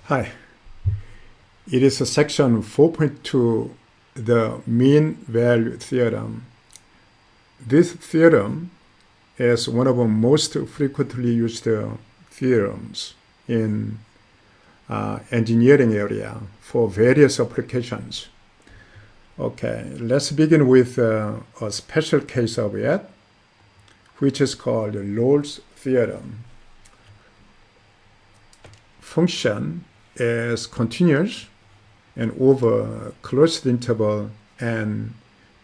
Hi, it is a section 4.2, the mean value theorem. This theorem is one of the most frequently used theorems in engineering area for various applications. Okay, let's begin with a special case of it, which is called Rolle's theorem. Function is continuous and over closed interval and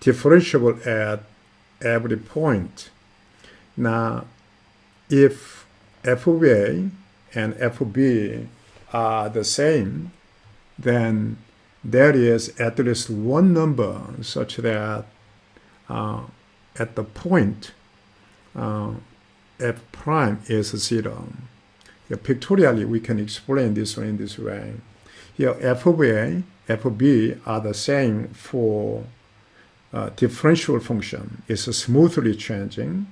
differentiable at every point. Now, if f of a and f of b are the same, then there is at least one number such that at the point f prime is 0. Here, pictorially, we can explain this one in this way. Here, f of a, f of b are the same for differential function. It's smoothly changing.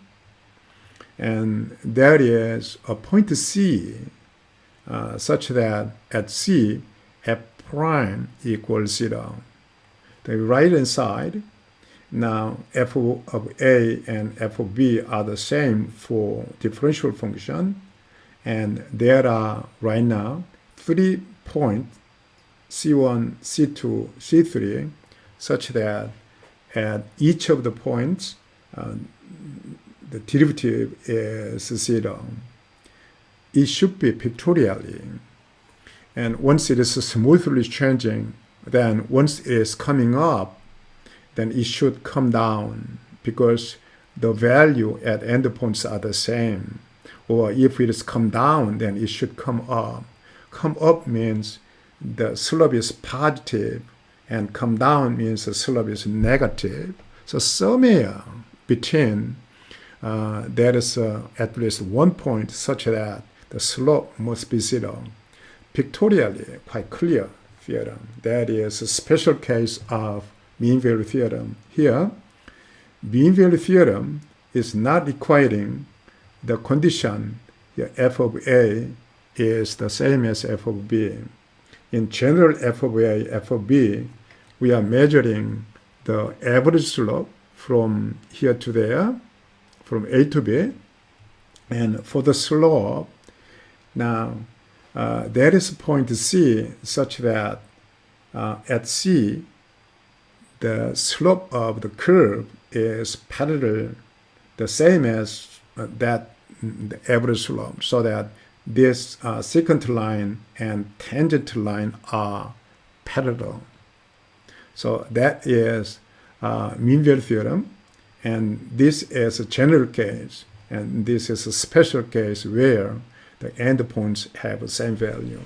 And there is a point C such that at C, f prime equals 0. The right-hand side, now f of a and f of b are the same for differential function. And there are right now 3 points, C1, C2, C3, such that at each of the points, the derivative is 0. It should be pictorially. And once it is smoothly changing, then once it is coming up, then it should come down because the value at endpoints are the same. Or if it is come down, then it should come up. Come up means the slope is positive, and come down means the slope is negative. So somewhere between, there is at least one point such that the slope must be 0. Pictorially, quite clear theorem. That is a special case of mean value theorem. Here, mean value theorem is not requiring the condition f of a is the same as f of b. In general f of a, f of b, we are measuring the average slope from here to there, from a to b. And for the slope, now there is a point C such that at C, the slope of the curve is parallel, the same as that the average slope, so that this secant line and tangent line are parallel. So that is mean value theorem, and this is a general case, and this is a special case where the endpoints have the same value.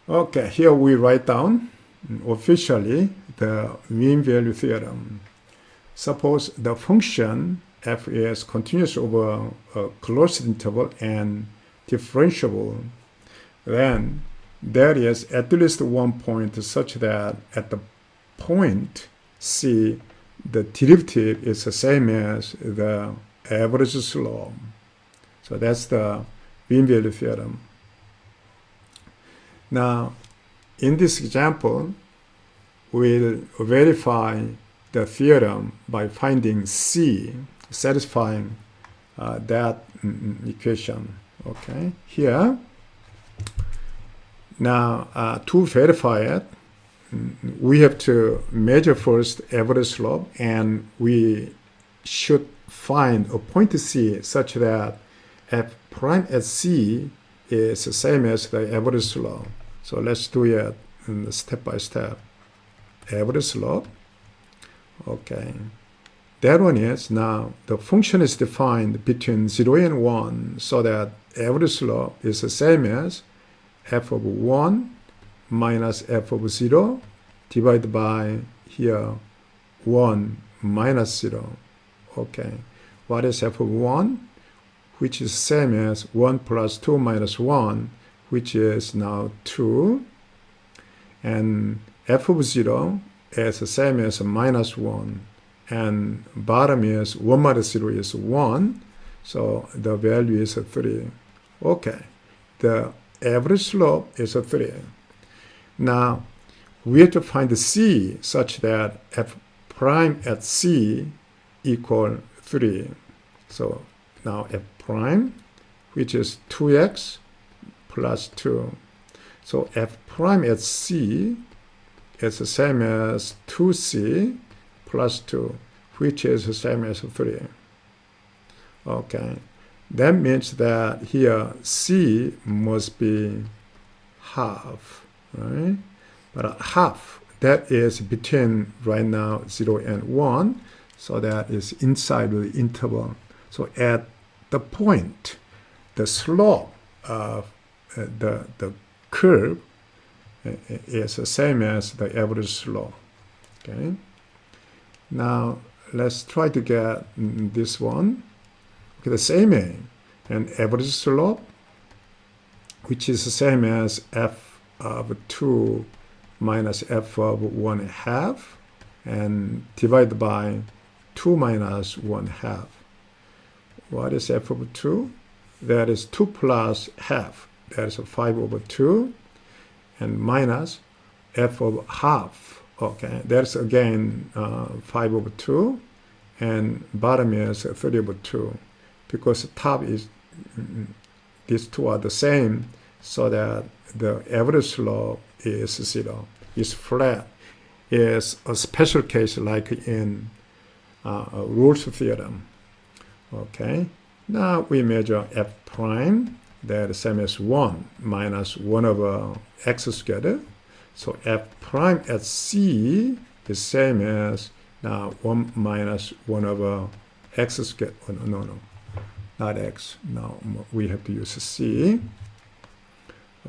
Okay, here we write down officially the mean value theorem. Suppose the function f is continuous over a closed interval and differentiable, then there is at least one point such that at the point C, the derivative is the same as the average slope. So that's the mean value theorem. Now, in this example, we'll verify the theorem by finding C satisfying that equation. Okay, here. Now, to verify it, we have to measure first average slope, and we should find a point C such that f prime at C is the same as the average slope. So let's do it step by step. Average slope. Okay, that one is, now the function is defined between 0 and 1, so that average slope is the same as f of 1 minus f of 0 divided by here 1 minus 0. Okay, what is f of 1? Which is same as 1 plus 2 minus 1, which is now 2. And f of 0 is the same as minus 1. And bottom is 1 minus 0 is 1. So the value is 3. Okay. the average slope is 3. Now, we have to find the C such that f prime at C equal 3. So now f prime, which is 2x plus 2. So f prime at C is the same as 2c plus 2, which is the same as 3. Okay, that means that here c must be half, right? But half, that is between right now 0 and 1, so that is inside the interval. So at the point, the slope of the curve is the same as the average slope. Okay. Now let's try to get this one. Okay, the same and average slope, which is the same as f of 2 minus f of 1 half, and divided by 2 minus 1 half. What is f of 2? That is 2 plus half. That is 5 over 2. And minus f of half. Okay, that's again 5 over 2. And bottom is 30 over 2. Because the top is, these two are the same, so that the average slope is 0, is flat. Is a special case like in Rolle's theorem. Okay, now we measure f prime. That is same as 1 minus 1 over x squared. So f prime at C is same as now 1 minus 1 over x squared. Oh, no, not x. Now we have to use C.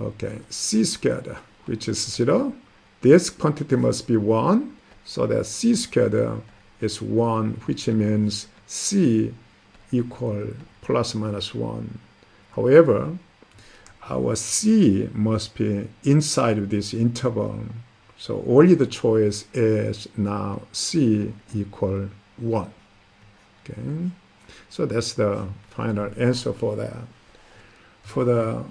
Okay, C squared, which is 0. This quantity must be 1, so that C squared is 1, which means C equal plus minus 1. However, our C must be inside of this interval. So only the choice is now C equal 1. Okay, so that's the final answer for that. For the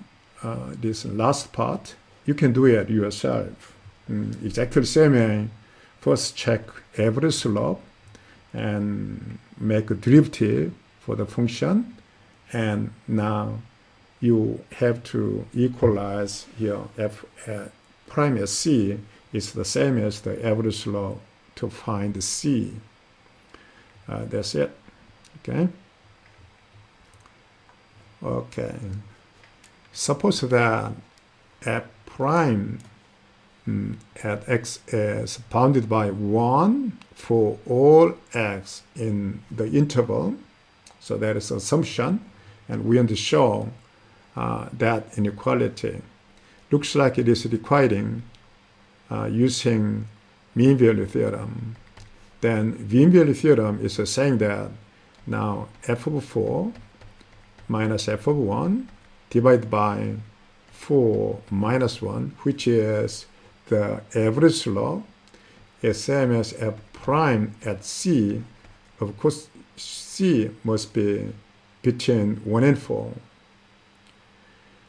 this last part, you can do it yourself. Exactly the same way. First check average slope and make a derivative for the function, and now you have to equalize here f prime at C is the same as the average slope to find the C. That's it. Okay. Okay. Suppose that f prime at x is bounded by 1 for all x in the interval. So that is assumption, and we want to show that inequality. Looks like it is requiring using mean value theorem. Then mean value theorem is saying that now f of 4 minus f of 1 divided by 4 minus 1, which is the average slope, is same as f prime at C. Of course, C must be between 1 and 4.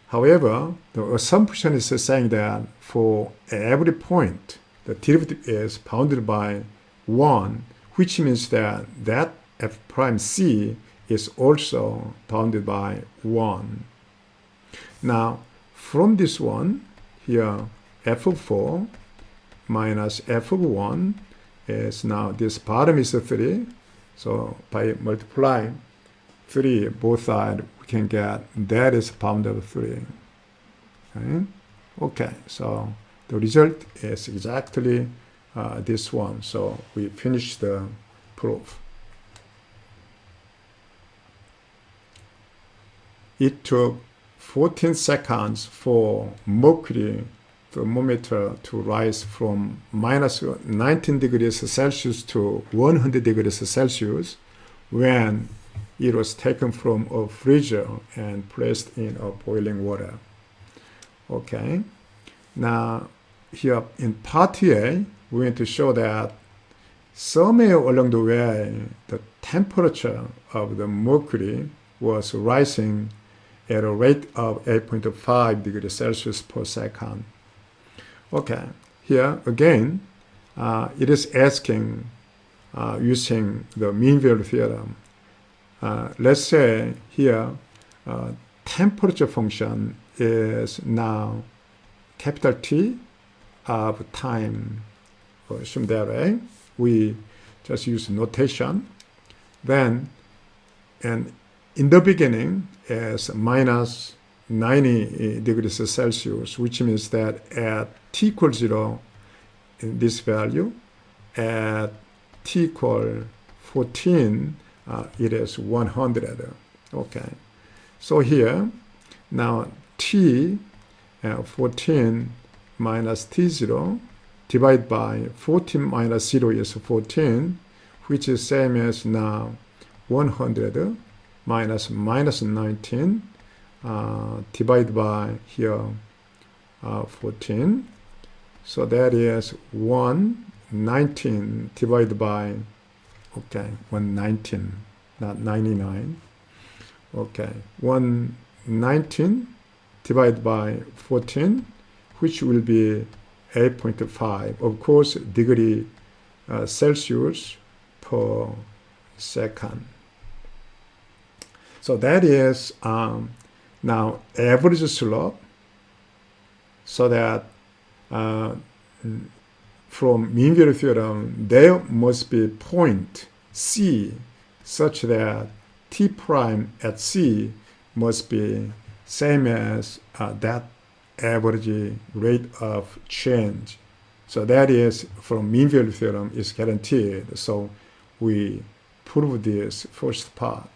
However, the assumption is saying that for every point, the derivative is bounded by 1, which means that that f prime C is also bounded by 1. Now, from this one, here, f of 4 minus f of 1 is now, this bottom is a 3. So by multiplying 3 both sides, we can get that is bounded by 3. Okay? Okay, so the result is exactly this one. So we finished the proof. It took 14 seconds for mercury thermometer to rise from minus 19 degrees Celsius to 100 degrees Celsius when it was taken from a freezer and placed in a boiling water. Okay, now here in part A, we want to show that somewhere along the way, the temperature of the mercury was rising at a rate of 8.5 degrees Celsius per second. Okay, here again, it is asking using the mean value theorem. Let's say here temperature function is now capital T of time, or assume that way. We just use notation. Then, and in the beginning is minus 90 degrees Celsius, which means that at t equals 0, in this value, at t equal 14, it is 100. Okay, so here, now t 14 minus t0 divided by 14 minus 0 is 14, which is same as now 100 minus 19 divided by here 14. So that is 119 divided by, okay, 119, not 99. Okay, 119 divided by 14, which will be 8.5. Of course, degree Celsius per second. So that is now average slope, so that from mean value theorem, there must be point C such that T prime at C must be same as that average rate of change. So that is from mean value theorem is guaranteed. So we prove this first part.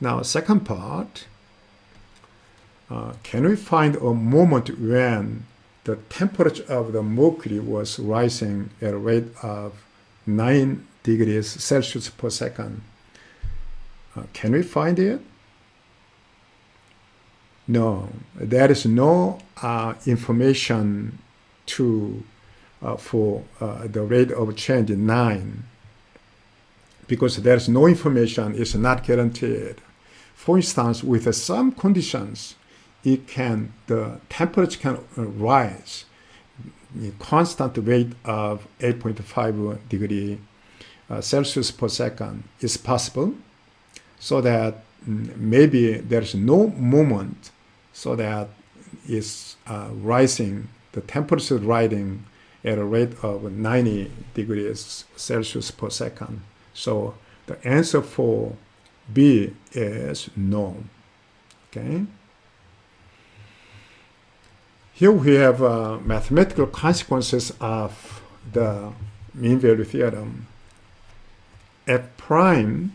Now second part, can we find a moment when the temperature of the mercury was rising at a rate of 9 degrees Celsius per second? Can we find it? No, there is no information to for the rate of change 9, because there is no information, it's not guaranteed. For instance, with some conditions, the temperature can rise a constant rate of 8.5 degree Celsius per second is possible, so that maybe there's no moment so that it's rising, the temperature rising at a rate of 90 degrees Celsius per second. So the answer for B is no. Okay. Here we have mathematical consequences of the mean value theorem. F prime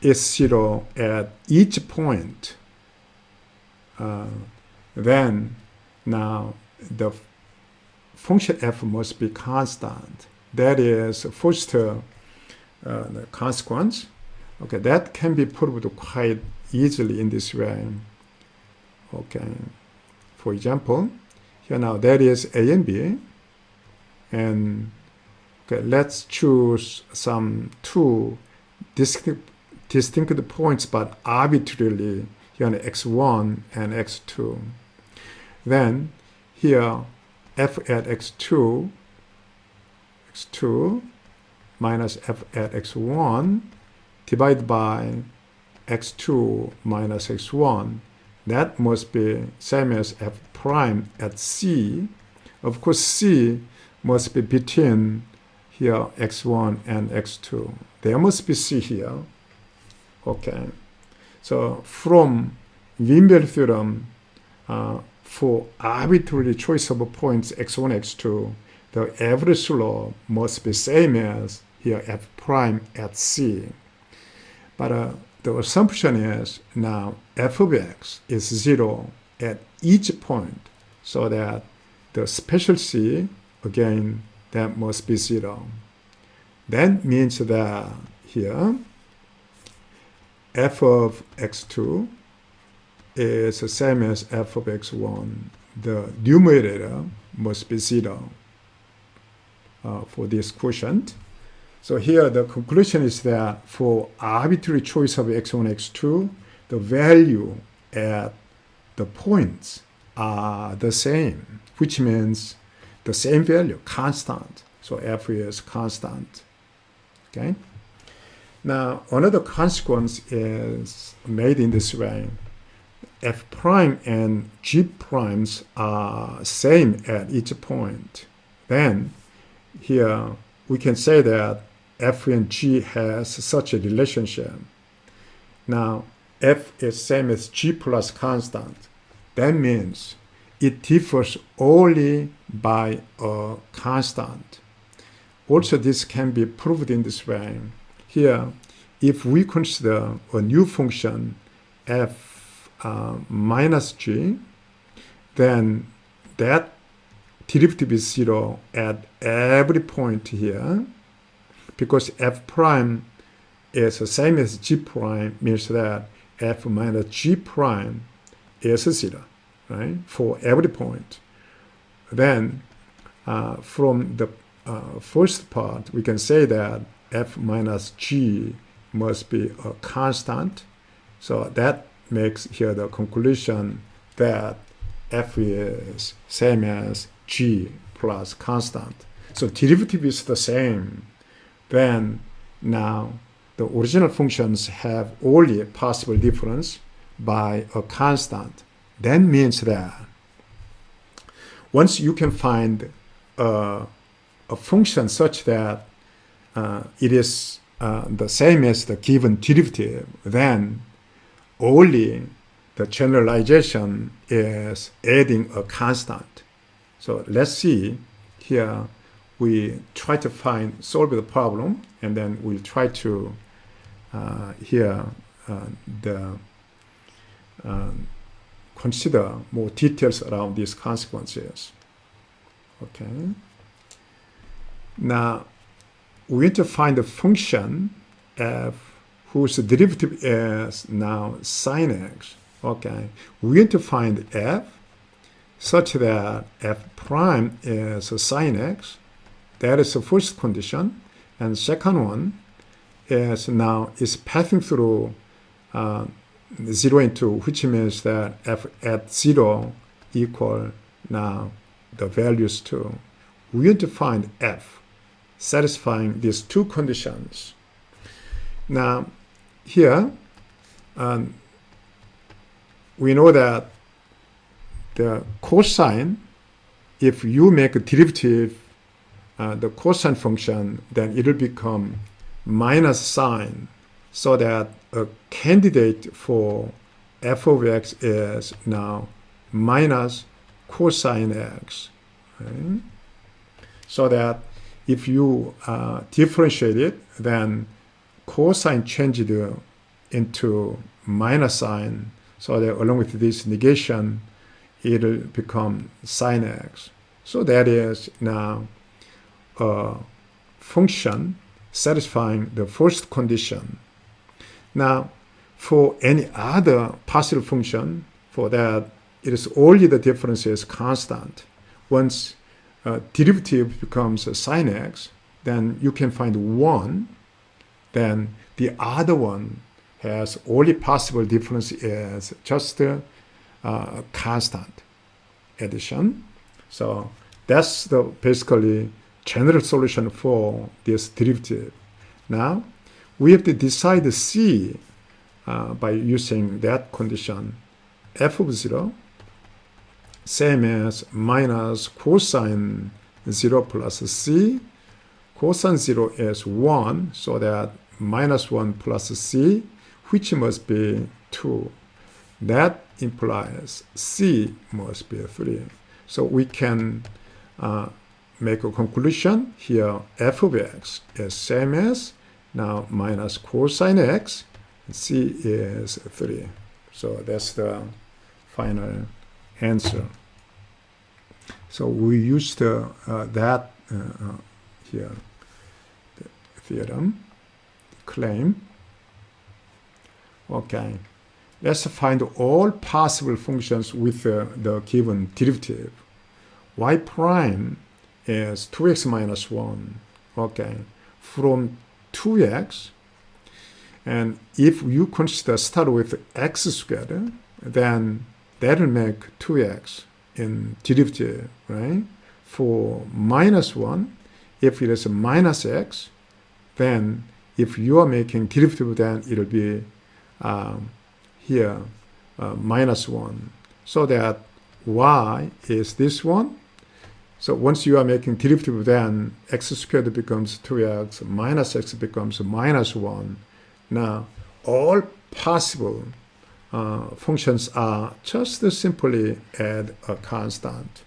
is 0 at each point. Then now the function f must be constant. That is first the consequence. Okay, that can be proved quite easily in this way. Okay, for example, here now that is A and B, and okay, let's choose some two distinct points, but arbitrarily, here on x1 and x2. Then here f at x2 minus f at x1 divided by x2 minus x1. That must be same as f prime at c. Of course, c must be between here x1 and x2. There must be c here. Okay. So from mean value theorem, for arbitrary choice of points x1, x2, the average slope must be same as here f prime at c. But the assumption is now f of x is 0 at each point, so that the special c, again, that must be 0. That means that here f of x2 is the same as f of x1. The numerator must be 0 for this quotient. So here the conclusion is that for arbitrary choice of x1, x2, the value at the points are the same, which means the same value, constant. So f is constant. Okay. Now another consequence is made in this way. F prime and g primes are same at each point. Then here we can say that f and g has such a relationship. Now f is same as g plus constant. That means it differs only by a constant. Also, this can be proved in this way. Here, if we consider a new function f minus g, then that derivative is 0 at every point here, because f prime is the same as g prime, means that f minus g prime is 0, right, for every point. Then from the first part, we can say that f minus g must be a constant. So that makes here the conclusion that f is same as g plus constant. So derivative is the same. Then now the original functions have only possible difference by a constant. That means that once you can find a function such that it is the same as the given derivative, then only the generalization is adding a constant. So let's see here. We try to solve the problem, and then we'll try to consider more details around these consequences. Okay. Now we need to find a function f whose derivative is now sine x. Okay. We need to find f such that f prime is sine x. That is the first condition. And second one is now is passing through 0 and 2, which means that f at 0 equal now the values 2. We need to find f satisfying these two conditions. Now here we know that the cosine, if you make a derivative the cosine function, then it will become minus sine, so that a candidate for f of x is now minus cosine x. Right? So that if you differentiate it, then cosine changed into minus sine, so that along with this negation, it will become sine x. So that is now a function satisfying the first condition. Now, for any other possible function, for that, it is only the difference is constant. Once derivative becomes a sine x, then you can find one, then the other one has only possible difference is just a constant addition. So that's the basically general solution for this derivative. Now we have to decide C by using that condition. F of 0 same as minus cosine 0 plus C. Cosine 0 is 1, so that minus 1 plus C, which must be 2. That implies C must be 3. So we can make a conclusion here. F of x is same as now minus cosine x. C is 3. So that's the final answer. So we used that here, the theorem, claim. Okay, let's find all possible functions with the given derivative. Y prime is 2x minus 1. Okay, from 2x, and if you consider start with x squared, then that will make 2x in derivative, right? For minus 1, if it is a minus x, then if you are making derivative, then it will be here minus 1. So that y is this one. So once you are making derivative, then x squared becomes 2x, minus x becomes minus 1. Now, all possible functions are just simply add a constant.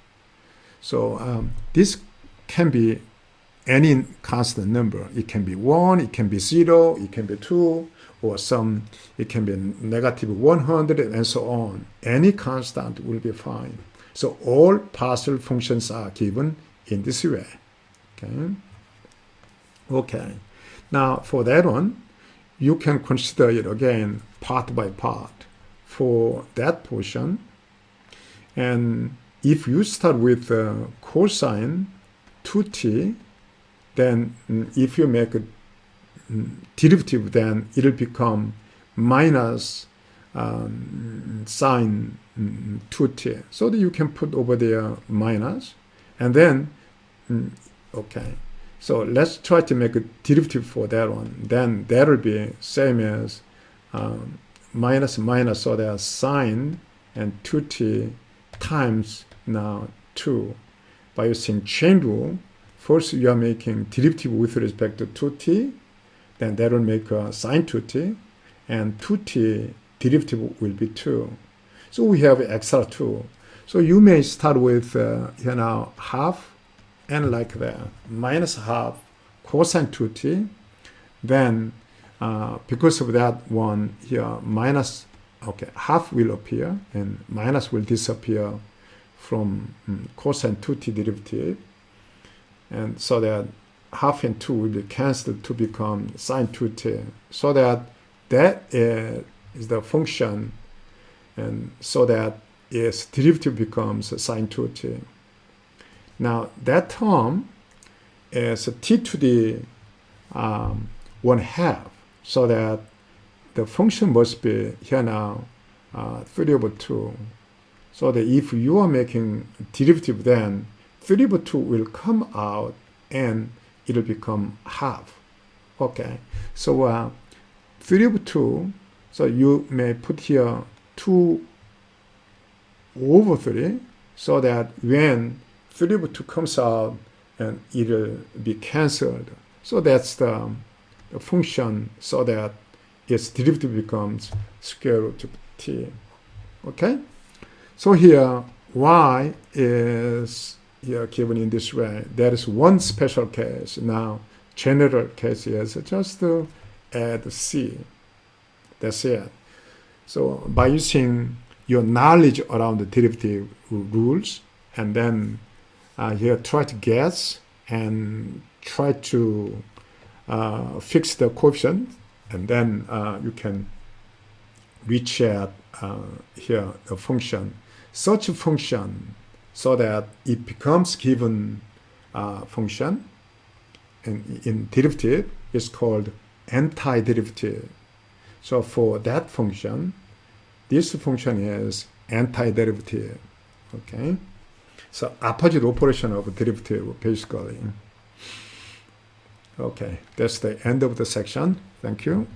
So this can be any constant number. It can be 1, it can be 0, it can be 2, or some, it can be negative 100, and so on. Any constant will be fine. So all partial functions are given in this way. Okay. Now for that one, you can consider it again part by part for that portion. And if you start with cosine 2t, then if you make a derivative, then it will become minus sine 2t. So that you can put over there minus. And then, okay. So let's try to make a derivative for that one. Then that will be same as minus minus, so that sine and 2t times now 2. By using chain rule, first you are making derivative with respect to 2t, then that will make sine 2t, and 2t derivative will be 2. So we have extra 2. So you may start with here now half, and like that, minus half cosine 2t, then because of that one here, minus, okay, half will appear, and minus will disappear from cosine 2t derivative, and so that half and 2 will be cancelled to become sine 2t, so that that is the function, and so that its derivative becomes sine 2t. Now that term is t to the 1/2, so that the function must be here now 3 over 2. So that if you are making derivative, then 3 over 2 will come out and it will become half. Okay, so 3 over 2, so you may put here 2 over 3, so that when 3 over 2 comes out, and it will be cancelled. So that's the function, so that its derivative becomes square root of t. Okay? So here, y is here given in this way. There is one special case. Now, general case is just to add c. That's it. So by using your knowledge around the derivative rules, and then here try to guess and try to fix the coefficient, and then you can reach at here a function, such a function, so that it becomes given function, and in derivative is called antiderivative. So for that function, this function is antiderivative. Okay, so opposite operation of derivative basically. Okay, that's the end of the section. Thank you.